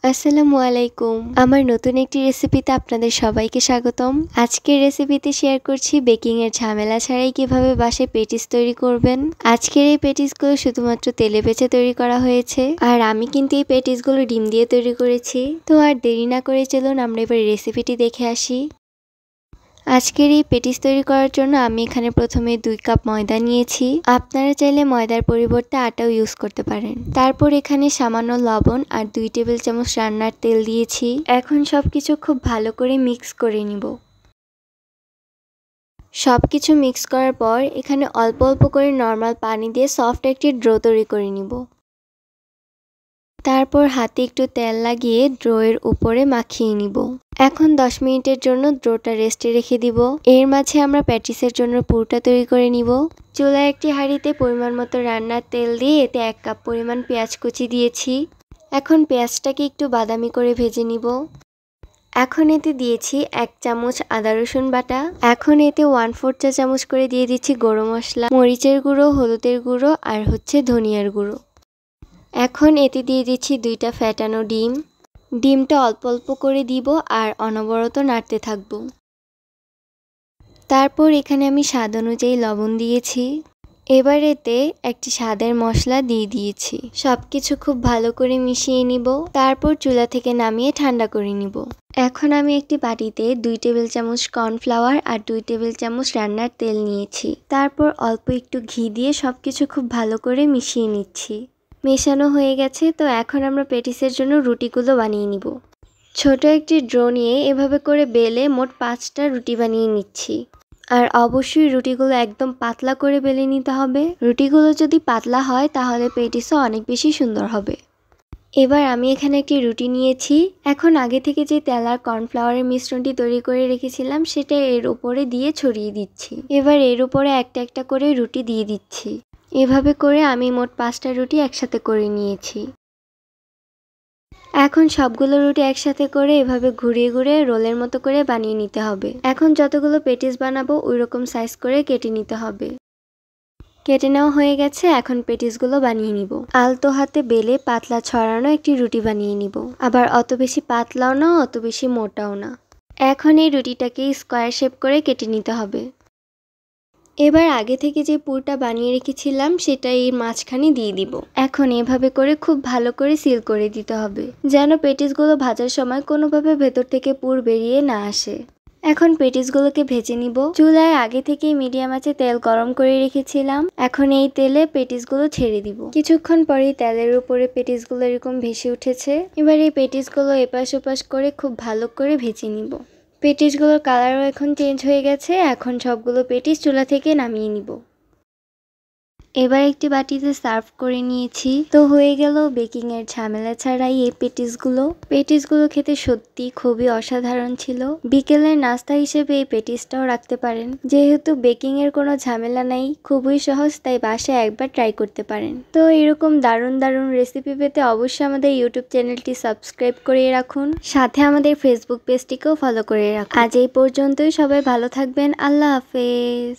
আসসালামু আলাইকুম। আমার নতুন একটি রেসিপিতে আপনাদের সবাইকে স্বাগতম। আজকের রেসিপিতে শেয়ার করছি বেকিং এর ঝামেলা ছাড়াই কিভাবে বাসায় পেটিস তৈরি করবেন। আজকের এই পেটিসগুলো শুধুমাত্র তেলে ভেজে তৈরি করা হয়েছে, আর আমি কিন্তু এই পেটিসগুলো ডিম দিয়ে তৈরি করেছি। তো আর দেরি না করে চলুন আমরা এবার রেসিপিটি দেখে আসি। আজকের এই পেটিস তৈরি করার জন্য আমি এখানে প্রথমে 2 কাপ ময়দা নিয়েছি। আপনারা চাইলে ময়দার পরিবর্তে আটাও ইউজ করতে পারেন। তারপর এখানে সামান্য লবণ আর 2 টেবিল চামচ রান্নার তেল দিয়েছি। এখন সবকিছু খুব ভালো করে মিক্স করে নিব। সবকিছু মিক্স করার পর এখানে অল্প অল্প করে নর্মাল পানি দিয়ে সফট একটি ডো তৈরি করে নিব। তারপর হাতে একটু তেল লাগিয়ে ডোয়ের উপরে মাখিয়ে নিব। এখন 10 মিনিটের জন্য ডোটা রেস্টে রেখে দিব। এর মাঝে আমরা প্যাটিসের জন্য পুরটা তৈরি করে নিব। চুলায় একটি হাঁড়িতে পরিমাণ মতো রান্নার তেল দিয়ে এতে 1 কাপ পরিমাণ পেঁয়াজ কুচি দিয়েছি। এখন পেঁয়াজটাকে একটু বাদামি করে ভেজে নিব। এখন এতে দিয়েছি 1 চামচ আদা রসুন বাটা। এখন এতে 1/4 চা চামচ করে দিয়ে দিচ্ছি গরম মশলা, মরিচের গুঁড়ো, হলুদের গুঁড়ো আর ধনিয়ার গুঁড়ো। এখন এতে দিয়ে দিচ্ছি 2টা ফ্যাটানো ডিম। ডিমটা অল্প অল্প করে দিব আর অনবরত নাড়তে থাকবো। তারপর এখানে আমি স্বাদ অনুযায়ী লবণ দিয়েছি। এবার এতে একটি স্বাদের মশলা দিয়ে দিয়েছি। সবকিছু খুব ভালো করে মিশিয়ে নিব। তারপর চুলা থেকে নামিয়ে ঠান্ডা করে নিব। এখন আমি একটি বাটিতে 2 টেবিল চামচ কর্নফ্লাওয়ার আর 2 টেবিল চামচ রান্নার তেল নিয়েছি। তারপর অল্প একটু ঘি দিয়ে সবকিছু খুব ভালো করে মিশিয়ে নিচ্ছি। মেশানো হয়ে গেছে, তো এখন আমরা পেটিসের জন্য রুটিগুলো বানিয়ে নিব। ছোট একটি ড্রো নিয়ে এভাবে করে বেলে মোট 5টা রুটি বানিয়ে নিচ্ছি। আর অবশ্যই রুটিগুলো একদম পাতলা করে বেলে নিতে হবে। রুটিগুলো যদি পাতলা হয় তাহলে পেটিসও অনেক বেশি সুন্দর হবে। এবার আমি এখানে একটি রুটি নিয়েছি। এখন আগে থেকে যে তেল আর কর্নফ্লাওয়ারের মিশ্রণটি তৈরি করে রেখেছিলাম সেটা এর উপরে দিয়ে ছড়িয়ে দিচ্ছি। এবার এর উপরে একটা একটা করে রুটি দিয়ে দিচ্ছি। এভাবে করে আমি মোট 5টা রুটি একসাথে করে নিয়েছি। এখন সবগুলো রুটি একসাথে করে এভাবে ঘুরিয়ে ঘুরিয়ে রোলের মতো করে বানিয়ে নিতে হবে। এখন যতগুলো পেটিস বানাবো ওইরকম সাইজ করে কেটে নিতে হবে। কেটে নেওয়া হয়ে গেছে, এখন পেটিসগুলো বানিয়ে নিব। আলতো হাতে বেলে পাতলা ছড়ানো একটি রুটি বানিয়ে নিব। আবার অত বেশি পাতলাও না, অত বেশি মোটাও না। এখন এই রুটিটাকে স্কোয়ার শেপ করে কেটে নিতে হবে। এবার আগে থেকে যে পুরটা বানিয়ে রেখেছিলাম সেটা এর মাঝখানে দিয়ে দিব। এখন এভাবে করে খুব ভালো করে সিল করে দিতে হবে, যেন পেটিসগুলো ভাজার সময় কোনোভাবে ভেতর থেকে পুর বেরিয়ে না আসে। এখন পেটিসগুলোকে ভেজে নিব। চুলায় আগে থেকেই মিডিয়াম আঁচে তেল গরম করে রেখেছিলাম। এখন এই তেলে পেটিসগুলো ছেড়ে দিব। কিছুক্ষণ পরেই তেলের উপরে পেটিসগুলো এরকম ভেসে উঠেছে। এবার এই পেটিসগুলো এপাশ ওপাশ করে খুব ভালো করে ভেজে নিব। পেটিসগুলোর কালারও এখন চেঞ্জ হয়ে গেছে। এখন সবগুলো পেটিস চুলা থেকে নামিয়ে নিব। এবার একটি বাটিতে সার্ভ করে নিয়েছি। তো হয়ে গেল বেকিং এর ঝামেলা ছাড়াই এই পেটিসগুলো খেতে সত্যি খুবই অসাধারণ ছিল। বিকেলের নাস্তা হিসেবে এই পেটিসটাও রাখতে পারেন। যেহেতু বেকিং এর কোনো ঝামেলা নাই, খুবই সহজ, তাই বাসায় একবার ট্রাই করতে পারেন। তো এরকম দারুণ দারুণ রেসিপি পেতে অবশ্যই আমাদের ইউটিউব চ্যানেলটি সাবস্ক্রাইব করে রাখুন, সাথে আমাদের ফেসবুক পেজটিকেও ফলো করে রাখুন। আজ এই পর্যন্তই, সবাই ভালো থাকবেন। আল্লাহ হাফেজ।